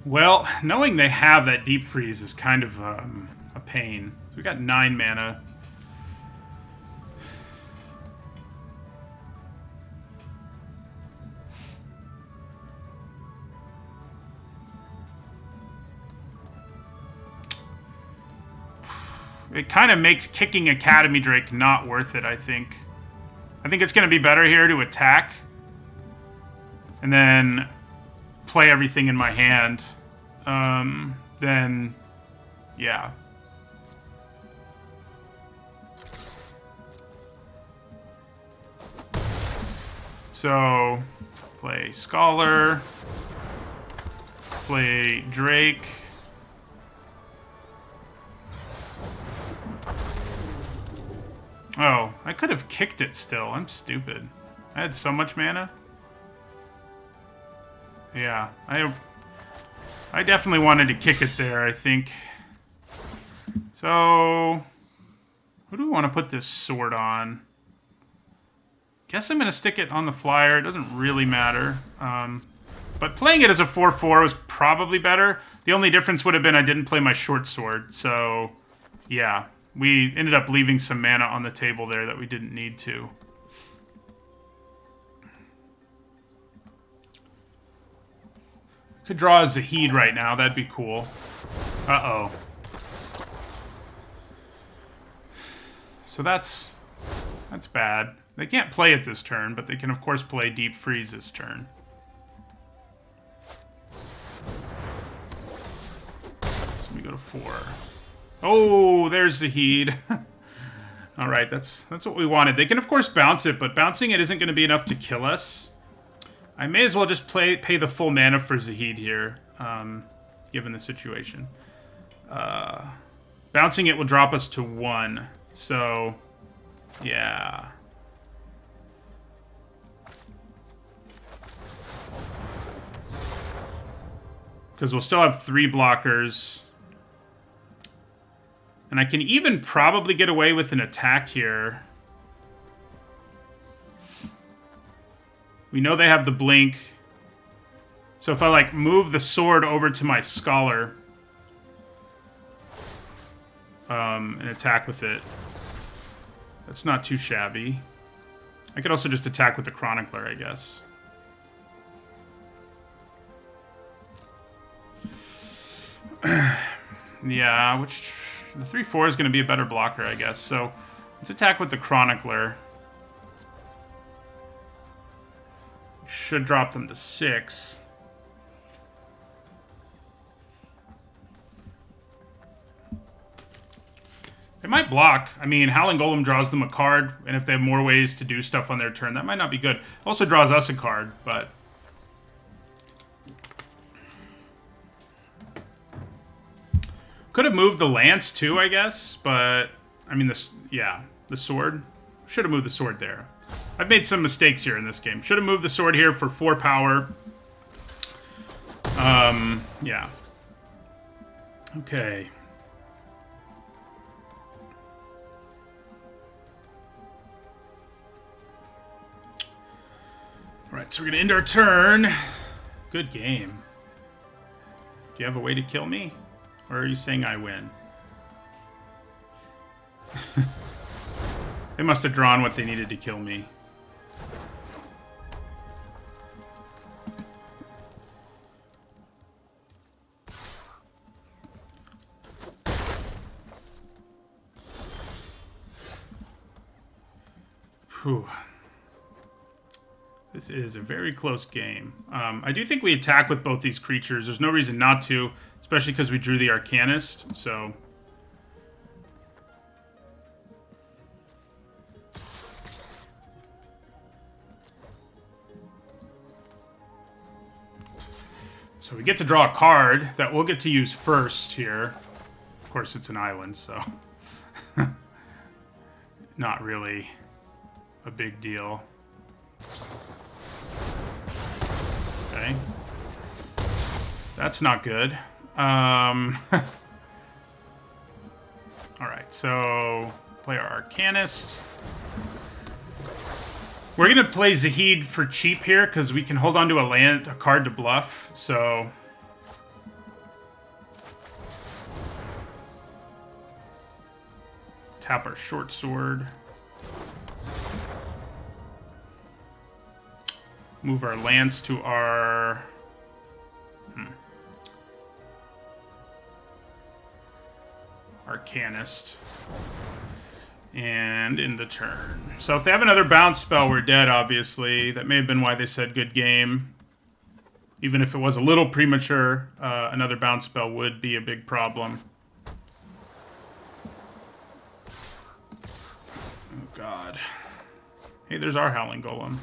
Well, knowing they have that Deep Freeze is kind of a pain. So we got 9 mana. It kind of makes kicking Academy Drake not worth it, I think. I think it's going to be better here to attack. And then play everything in my hand. Then, yeah. So, play Scholar. Play Drake. Oh, I could have kicked it still. I'm stupid. I had so much mana. Yeah, I definitely wanted to kick it there, I think. So, who do we want to put this sword on? Guess I'm going to stick it on the flyer. It doesn't really matter. But playing it as a 4/4 was probably better. The only difference would have been I didn't play my short sword. So, yeah. We ended up leaving some mana on the table there that we didn't need to. Could draw a Zahid right now. That'd be cool. Uh-oh. So that's bad. They can't play it this turn, but they can, of course, play Deep Freeze this turn. So we go to 4. Oh, there's Zahid. All right, that's what we wanted. They can, of course, bounce it, but bouncing it isn't going to be enough to kill us. I may as well just pay the full mana for Zahid here, given the situation. Bouncing it will drop us to 1, so yeah. Because we'll still have 3 blockers. And I can even probably get away with an attack here. We know they have the blink. So if I, like, move the sword over to my Scholar and attack with it, that's not too shabby. I could also just attack with the Chronicler, I guess. Yeah, which... The 3/4 is going to be a better blocker, I guess. So let's attack with the Chronicler. Should drop them to 6. They might block. I mean, Howling Golem draws them a card, and if they have more ways to do stuff on their turn, that might not be good. Also draws us a card, but... Could have moved the Lance, too, I guess, but... I mean, the sword. Should have moved the sword there. I've made some mistakes here in this game. Should have moved the sword here for 4 power. Yeah. Okay. Right, so we're gonna end our turn. Good game. Do you have a way to kill me? Or are you saying I win? They must have drawn what they needed to kill me. Whew. This is a very close game. I do think we attack with both these creatures. There's no reason not to, especially because we drew the Arcanist, so... So we get to draw a card that we'll get to use first here. Of course, it's an island, so... not really a big deal. Okay. That's not good. Alright, so play our Arcanist. We're going to play Zahid for cheap here, because we can hold on to a card to bluff, so... Tap our short sword. Move our lance to our... Arcanist. And in the turn. So if they have another bounce spell, we're dead, obviously. That may have been why they said good game. Even if it was a little premature, another bounce spell would be a big problem. Oh, God. Hey, there's our Howling Golem.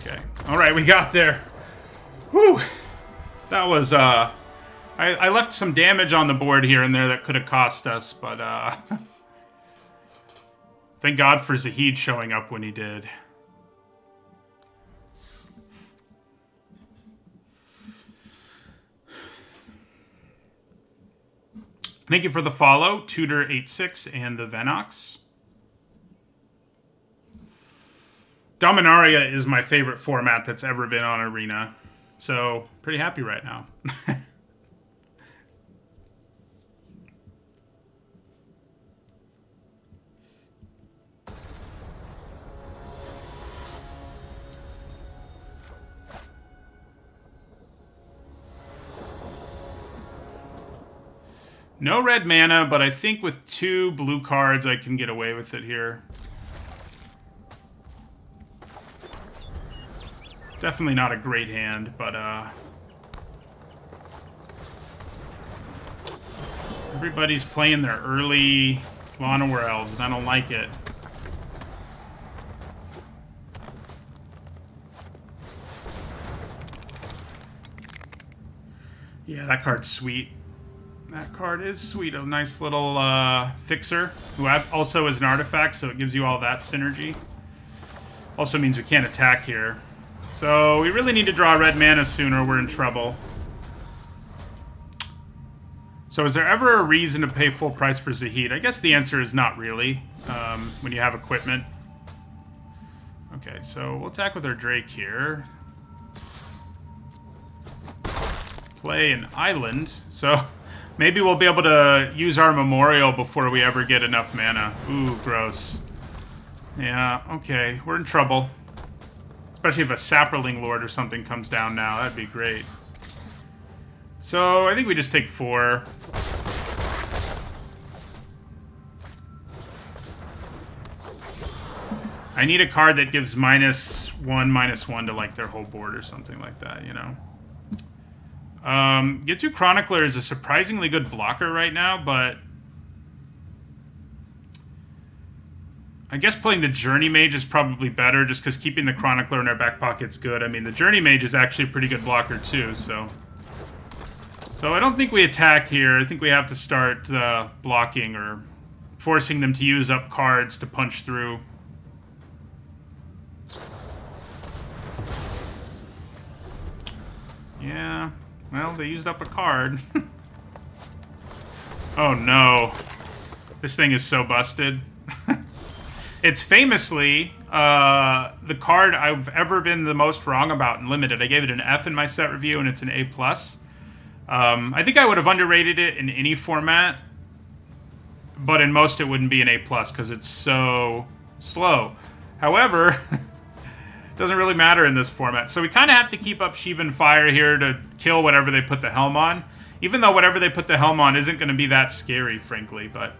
Okay. Alright, we got there. Whew. That was, I left some damage on the board here and there that could have cost us, but, thank God for Zahid showing up when he did. Thank you for the follow, Tudor86 and the Venox. Dominaria is my favorite format that's ever been on Arena. So, pretty happy right now. No red mana, but I think with 2 blue cards I can get away with it here. Definitely not a great hand, but everybody's playing their early Llanowar Elves, and I don't like it. Yeah, that card's sweet. That card is sweet. A nice little fixer, who also is an artifact, so it gives you all that synergy. Also means we can't attack here. So we really need to draw red mana soon or we're in trouble. So is there ever a reason to pay full price for Zahid? I guess the answer is not really, when you have equipment. Okay, so we'll attack with our Drake here. Play an island. So maybe we'll be able to use our Memorial before we ever get enough mana. Ooh, gross. Yeah, okay, we're in trouble. Especially if a Saproling Lord or something comes down now. That'd be great. So, I think we just take 4. I need a card that gives -1/-1 to, like, their whole board or something like that, you know? Getsu Chronicler is a surprisingly good blocker right now, but... I guess playing the Journey Mage is probably better, just because keeping the Chronicler in our back pocket's good. I mean, the Journey Mage is actually a pretty good blocker, too, so... So I don't think we attack here. I think we have to start blocking or forcing them to use up cards to punch through. Yeah, well, they used up a card. Oh, no. This thing is so busted. It's famously the card I've ever been the most wrong about in Limited. I gave it an F in my set review, and it's an A+. I think I would have underrated it in any format, but in most it wouldn't be an A+, because it's so slow. However, it doesn't really matter in this format. So we kind of have to keep up Shivan Fire here to kill whatever they put the helm on. Even though whatever they put the helm on isn't going to be that scary, frankly. But,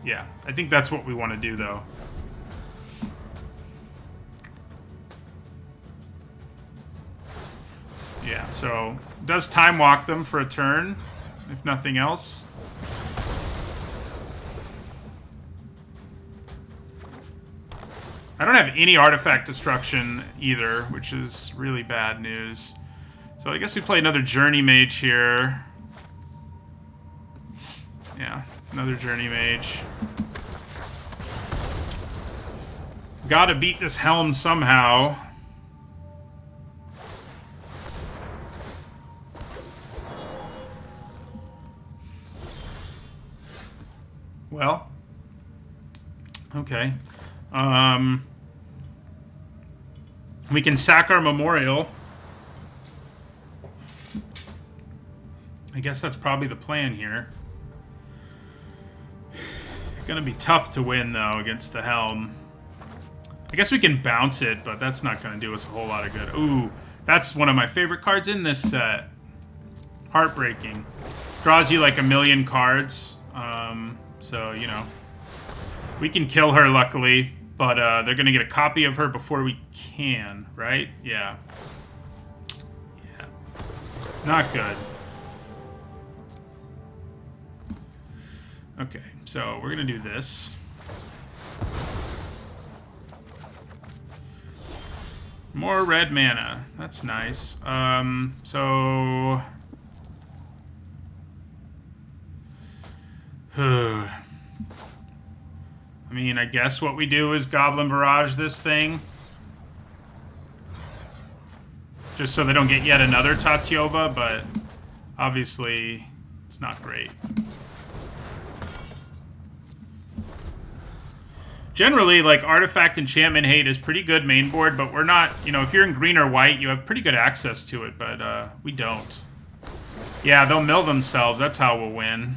yeah, I think that's what we want to do, though. Yeah, so does time walk them for a turn, if nothing else. I don't have any artifact destruction either, which is really bad news. So I guess we play another Journey Mage here. Yeah, another Journey Mage. Gotta beat this helm somehow. Well, okay. We can sack our Memorial. I guess that's probably the plan here. Gonna be tough to win, though, against the Helm. I guess we can bounce it, but that's not gonna do us a whole lot of good. Ooh, that's one of my favorite cards in this set. Heartbreaking. Draws you like a million cards. So, you know. We can kill her, luckily, but they're gonna get a copy of her before we can, right? Yeah. Yeah. Not good. Okay, so we're gonna do this. More red mana. That's nice. So... I mean, I guess what we do is Goblin Barrage this thing. Just so they don't get yet another Tatyova, but obviously it's not great. Generally, like, Artifact Enchantment Hate is pretty good main board, but we're not, you know, if you're in green or white, you have pretty good access to it, but we don't. Yeah, they'll mill themselves. That's how we'll win.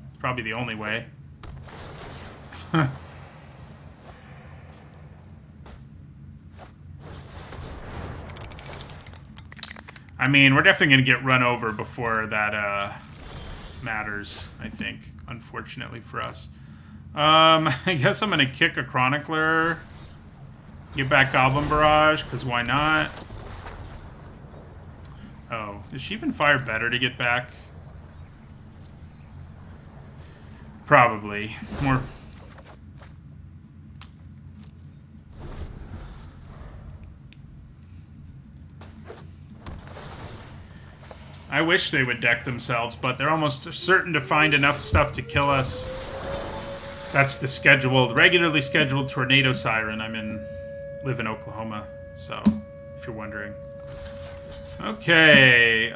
It's probably the only way. I mean, we're definitely going to get run over before that matters, I think, unfortunately for us. I guess I'm going to kick a Chronicler, get back Goblin Barrage, because why not? Oh, is Shivan Fire better to get back? Probably. More... I wish they would deck themselves, but they're almost certain to find enough stuff to kill us. That's the scheduled, regularly scheduled Tornado Siren. Live in Oklahoma, so if you're wondering. Okay,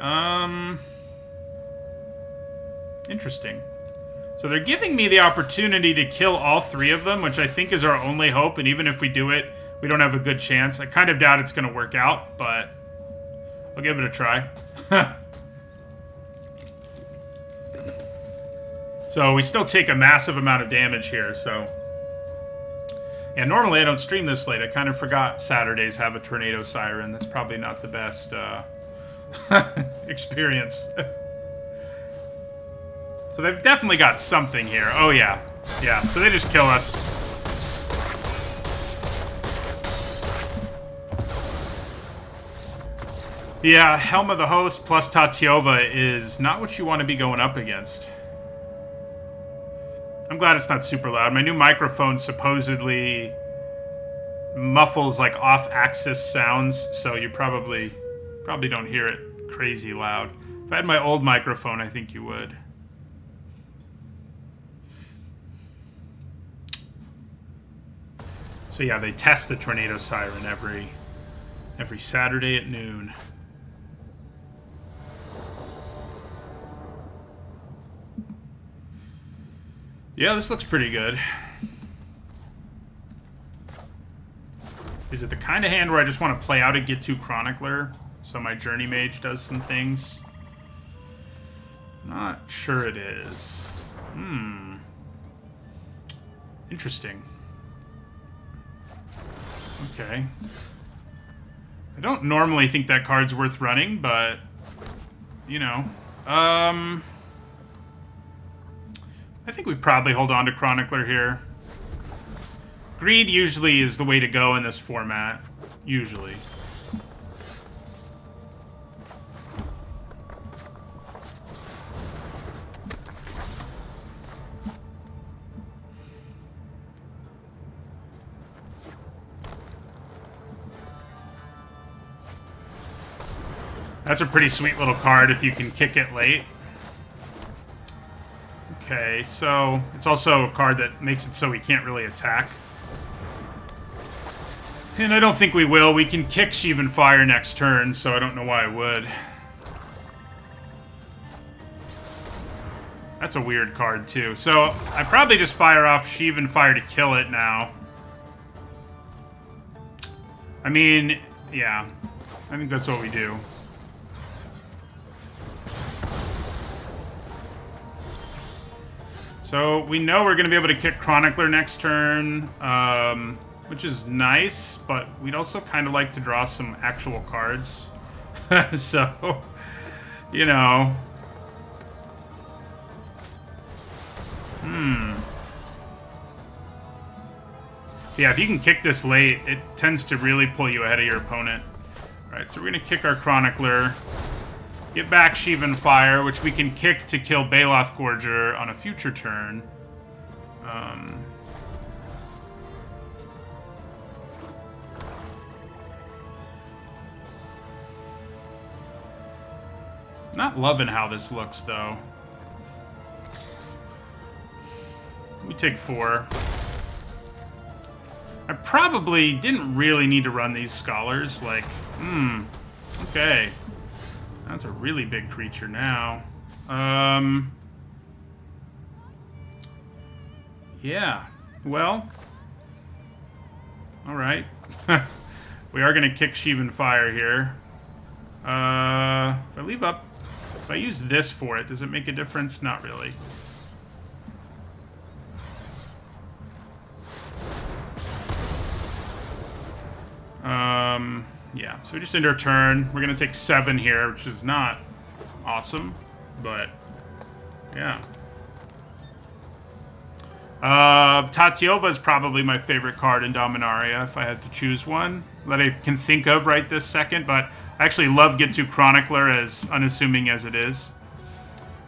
interesting. So they're giving me the opportunity to kill all three of them, which I think is our only hope, and even if we do it, we don't have a good chance. I kind of doubt it's going to work out, but I'll give it a try. So we still take a massive amount of damage here, so... Yeah, normally I don't stream this late. I kind of forgot Saturdays have a Tornado Siren. That's probably not the best experience. So they've definitely got something here. Oh, yeah. Yeah, so they just kill us. Yeah, Helm of the Host plus Tatyova is not what you want to be going up against. I'm glad it's not super loud. My new microphone supposedly muffles like off-axis sounds, so you probably don't hear it crazy loud. If I had my old microphone, I think you would. So yeah, they test the Tornado Siren every Saturday at noon. Yeah, this looks pretty good. Is it the kind of hand where I just want to play out a Get To Chronicler so my Journey Mage does some things? Not sure it is. Interesting. Okay. I don't normally think that card's worth running, but, you know. I think we probably hold on to Chronicler here. Greed usually is the way to go in this format. Usually. That's a pretty sweet little card if you can kick it late. Okay, so it's also a card that makes it so we can't really attack. And I don't think we will. We can kick Sheevan Fire next turn, so I don't know why I would. That's a weird card, too. So I probably just fire off Sheevan Fire to kill it now. I mean, yeah. I think that's what we do. So we know we're going to be able to kick Chronicler next turn, which is nice, but we'd also kind of like to draw some actual cards. So, you know. Yeah, if you can kick this late, it tends to really pull you ahead of your opponent. Alright, so we're going to kick our Chronicler. Get back Sheevan Fire, which we can kick to kill Baloth Gorger on a future turn. Not loving how this looks, though. We take 4. I probably didn't really need to run these Scholars. Like, okay. That's a really big creature now. Yeah. Well. Alright. We are going to kick Sheevan Fire here. If I leave up... If I use this for it, does it make a difference? Not really. Yeah, so we just end our turn. We're going to take 7 here, which is not awesome, but yeah. Tatyova is probably my favorite card in Dominaria, if I had to choose one that I can think of right this second, but I actually love Get To Chronicler, as unassuming as it is.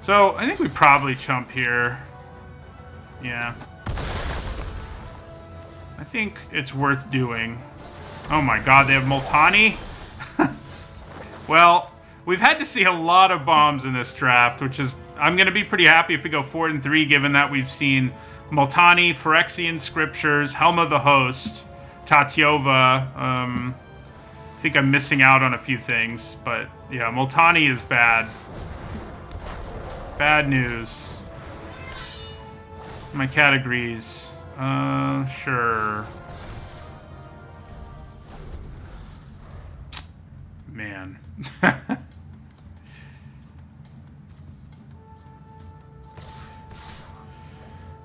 So I think we probably chump here. Yeah. I think it's worth doing. Oh my god, they have Multani? Well, we've had to see a lot of bombs in this draft, which is... I'm going to be pretty happy if we go 4-3, given that we've seen Multani, Phyrexian Scriptures, Helm of the Host, Tatyova. I think I'm missing out on a few things, but yeah, Multani is bad. Bad news. My cat agrees. Sure. Man.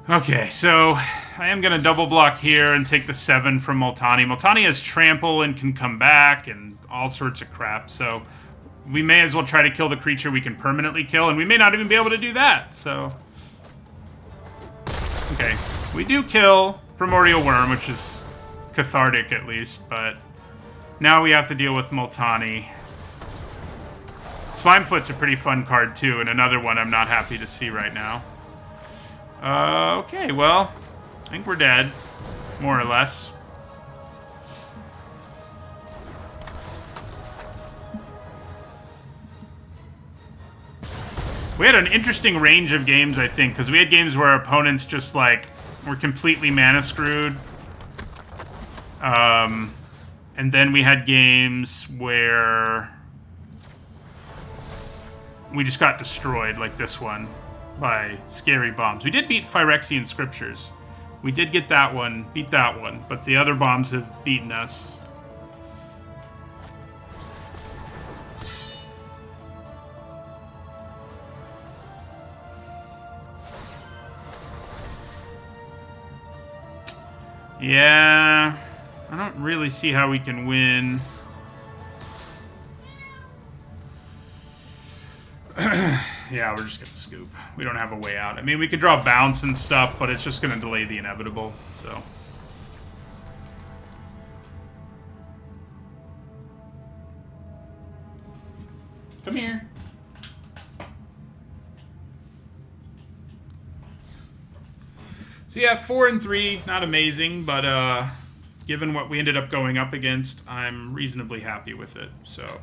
Okay, so I am going to double block here and take the 7 from Multani. Multani has trample and can come back and all sorts of crap, so we may as well try to kill the creature we can permanently kill, and we may not even be able to do that, so... Okay, we do kill Primordial Worm, which is cathartic at least, but now we have to deal with Multani. Slimefoot's a pretty fun card too, and another one I'm not happy to see right now. Okay, well, I think we're dead, more or less. We had an interesting range of games, I think, because we had games where our opponents just, like, were completely mana screwed. And then we had games where we just got destroyed, like this one, by scary bombs. We did beat Phyrexian Scriptures. We did get that one, beat that one, but the other bombs have beaten us. Yeah, I don't really see how we can win. Yeah, we're just gonna scoop. We don't have a way out. I mean, we could draw bounce and stuff, but it's just gonna delay the inevitable, so. Come here. So yeah, 4 and 3, not amazing, but given what we ended up going up against, I'm reasonably happy with it, so.